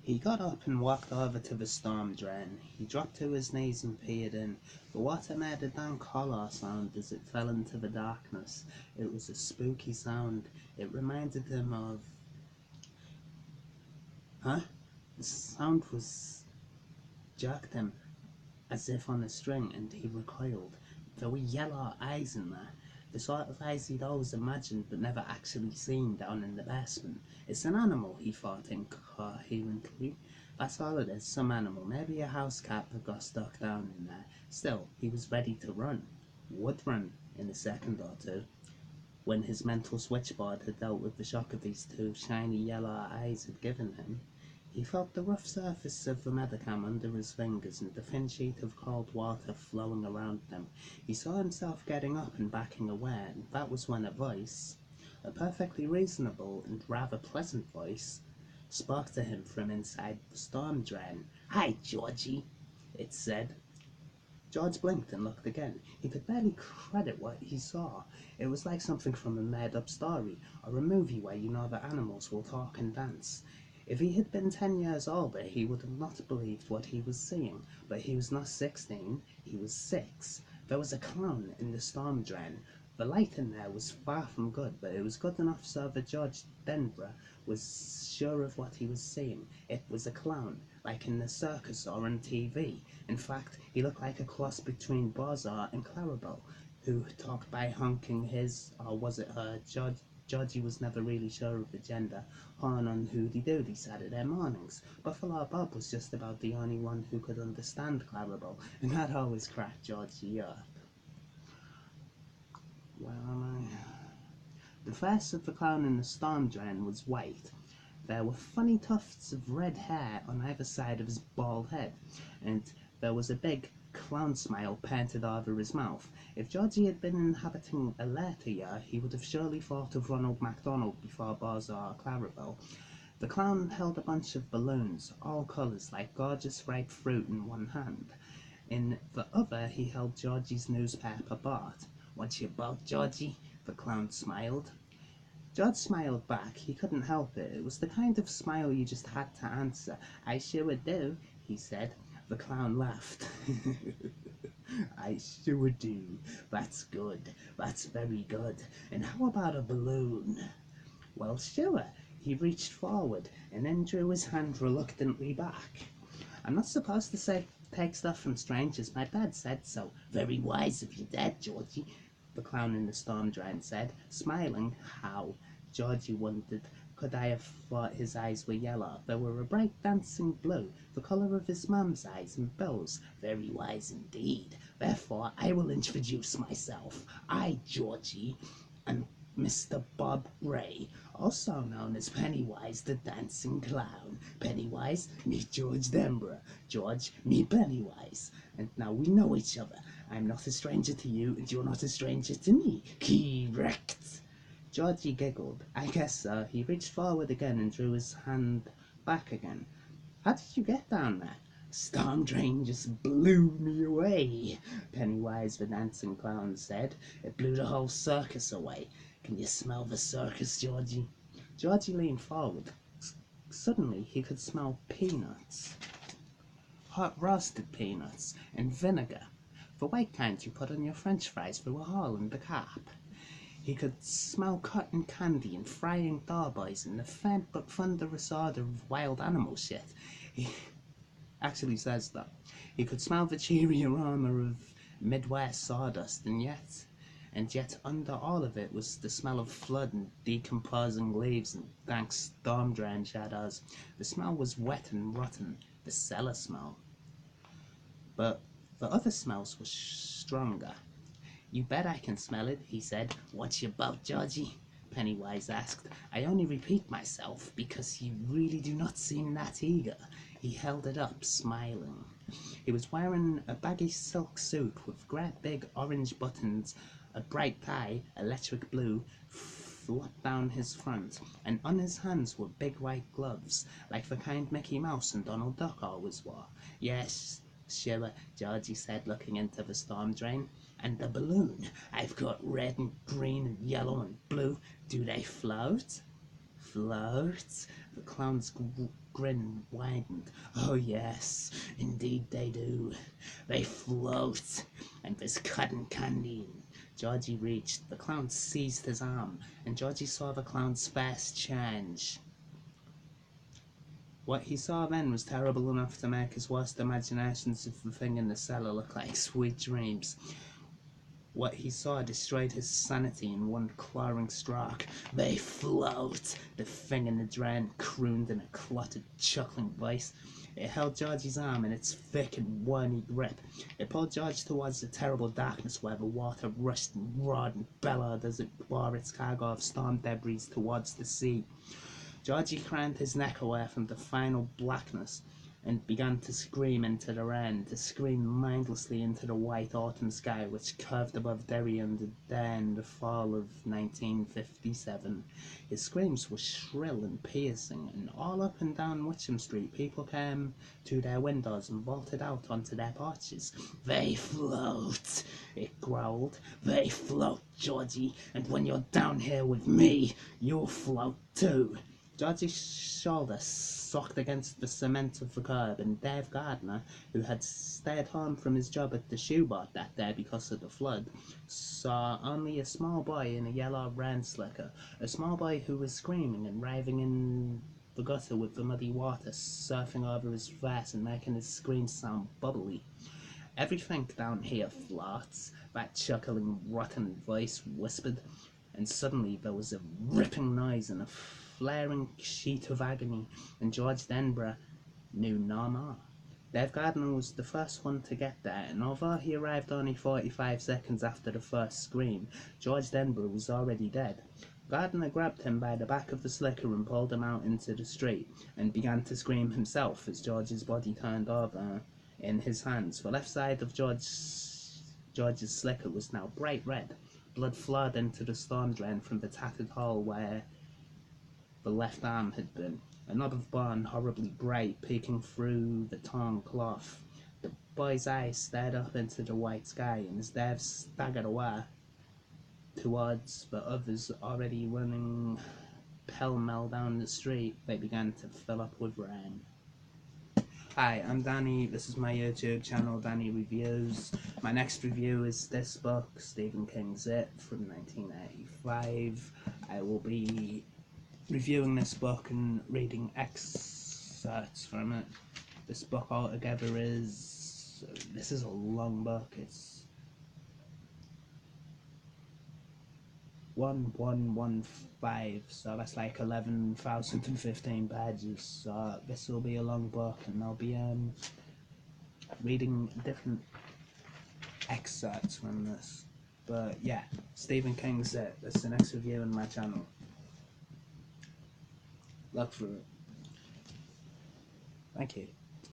He got up and walked over to the storm drain. He dropped to his knees and peered in. The water made a dank hollow sound as it fell into the darkness. It was a spooky sound. It reminded him of... Huh? The sound was... jerked him as if on a string, and he recoiled. There were yellow eyes in there. The sort of eyes he'd always imagined but never actually seen down in the basement. It's an animal, he thought incoherently. That's all it is, some animal. Maybe a house cat that got stuck down in there. Still, he was ready to run. Would run in a second or two. When his mental switchboard had dealt with the shock of these two shiny yellow eyes had given him, he felt the rough surface of the Medicam under his fingers and the thin sheet of cold water flowing around them. He saw himself getting up and backing away, and that was when a voice, a perfectly reasonable and rather pleasant voice, spoke to him from inside the storm drain. "Hi, Georgie," it said. George blinked and looked again. He could barely credit what he saw. It was like something from a made-up story, or a movie where you know the animals will talk and dance. If he had been 10 years older, he would have not believed what he was seeing. But he was not 16, he was 6. There was a clown in the storm drain. The light in there was far from good, but it was good enough so that George Denver was sure of what he was seeing. It was a clown, like in the circus or on TV. In fact, he looked like a cross between Bozar and Clarabelle, who talked by honking his, or was it her, Georgie was never really sure of the gender, horn on Hooty Doody Saturday mornings. Buffalo Bob was just about the only one who could understand Clarabelle, and that always cracked Georgie up. The face of the clown in the storm drain was white. There were funny tufts of red hair on either side of his bald head, and there was a big clown smile painted over his mouth. If Georgie had been inhabiting a later year, he would have surely thought of Ronald MacDonald before Bozar or Clarabelle. The clown held a bunch of balloons, all colours, like gorgeous ripe fruit in one hand. In the other, he held Georgie's newspaper board. "What you about, Georgie?" the clown smiled. George smiled back. He couldn't help it. It was the kind of smile you just had to answer. "I sure do," he said. The clown laughed. "I sure do. That's good. That's very good. And how about a balloon?" "Well, sure." He reached forward and then drew his hand reluctantly back. "I'm not supposed to take stuff from strangers. My dad said so." "Very wise of your dad, Georgie," the clown in the storm drain said, smiling. How? Georgie wondered. Could I have thought his eyes were yellow? They were a bright dancing blue, the colour of his mum's eyes and Bill's. "Very wise indeed. Therefore I will introduce myself. I, Georgie, am Mr. Bob Ray, also known as Pennywise the Dancing Clown. Pennywise, meet George Denver. George, meet Pennywise. And now we know each other. I'm not a stranger to you, and you're not a stranger to me. Correct." Georgie giggled. "I guess so." He reached forward again and drew his hand back again. "How did you get down there?" "Storm drain just blew me away," Pennywise the Dancing Clown said. "It blew the whole circus away. Can you smell the circus, Georgie?" Georgie leaned forward. Suddenly he could smell peanuts. Hot roasted peanuts and vinegar. The white kind you put on your french fries through a hole in the cap. He could smell cotton candy and frying doughboys and the faint but thunderous odor of wild animal shit. He actually says that. He could smell the cheery aroma of Midwest sawdust, and yet under all of it was the smell of flood and decomposing leaves and dank storm drain shadows. The smell was wet and rotten, the cellar smell. But the other smells were stronger. "You bet I can smell it," he said. "What you about, Georgie?" Pennywise asked. "I only repeat myself because you really do not seem that eager." He held it up, smiling. He was wearing a baggy silk suit with great big orange buttons, a bright tie, electric blue, flopped down his front, and on his hands were big white gloves, like the kind Mickey Mouse and Donald Duck always wore. "Yes, sure," Georgie said, looking into the storm drain. "And the balloon? I've got red and green and yellow and blue. Do they float?" "Float?" The clown's grin widened. "Oh yes, indeed they do. They float, and there's cotton candy." Georgie reached. The clown seized his arm, and Georgie saw the clown's face change. What he saw then was terrible enough to make his worst imaginations of the thing in the cellar look like sweet dreams. What he saw destroyed his sanity in one clawing stroke. "They float," the thing in the drain crooned in a clotted, chuckling voice. It held Georgie's arm in its thick and wormy grip. It pulled George towards the terrible darkness where the water rushed and roared and bellowed as it bore its cargo of storm debris towards the sea. Georgie craned his neck away from the final blackness and began to scream into the rain, to scream mindlessly into the white autumn sky which curved above Derry on the day in the fall of 1957. His screams were shrill and piercing, and all up and down Witcham Street people came to their windows and vaulted out onto their porches. "They float," it growled. "They float, Georgie, and when you're down here with me, you'll float too." Georgie's shoulder socked against the cement of the curb, and Dave Gardner, who had stayed home from his job at the shoe boat that day because of the flood, saw only a small boy in a yellow rain slicker, a small boy who was screaming and raving in the gutter with the muddy water surfing over his face and making his screams sound bubbly. "Everything down here floats," that chuckling, rotten voice whispered, and suddenly there was a ripping noise and a flaring sheet of agony, and George Denborough knew no more. Dave Gardner was the first one to get there, and although he arrived only 45 seconds after the first scream, George Denborough was already dead. Gardner grabbed him by the back of the slicker and pulled him out into the street, and began to scream himself as George's body turned over in his hands. The left side of George's slicker was now bright red. Blood flowed into the storm drain from the tattered hole where the left arm had been, a knob of bone horribly bright peeking through the torn cloth. The boy's eyes stared up into the white sky, and as Dave staggered away towards the others already running pell-mell down the street, they began to fill up with rain. Hi, I'm Danny. This is my YouTube channel, Danny Reviews. My next review is this book, Stephen King's It, from 1985. I will be reviewing this book and reading excerpts from it. This book altogether this is a long book. It's 1115, so that's like 11,015 pages. So this will be a long book, and I'll be reading different excerpts from this. But yeah, Stephen King's It. That's the next review on my channel. Look for it. Thank you.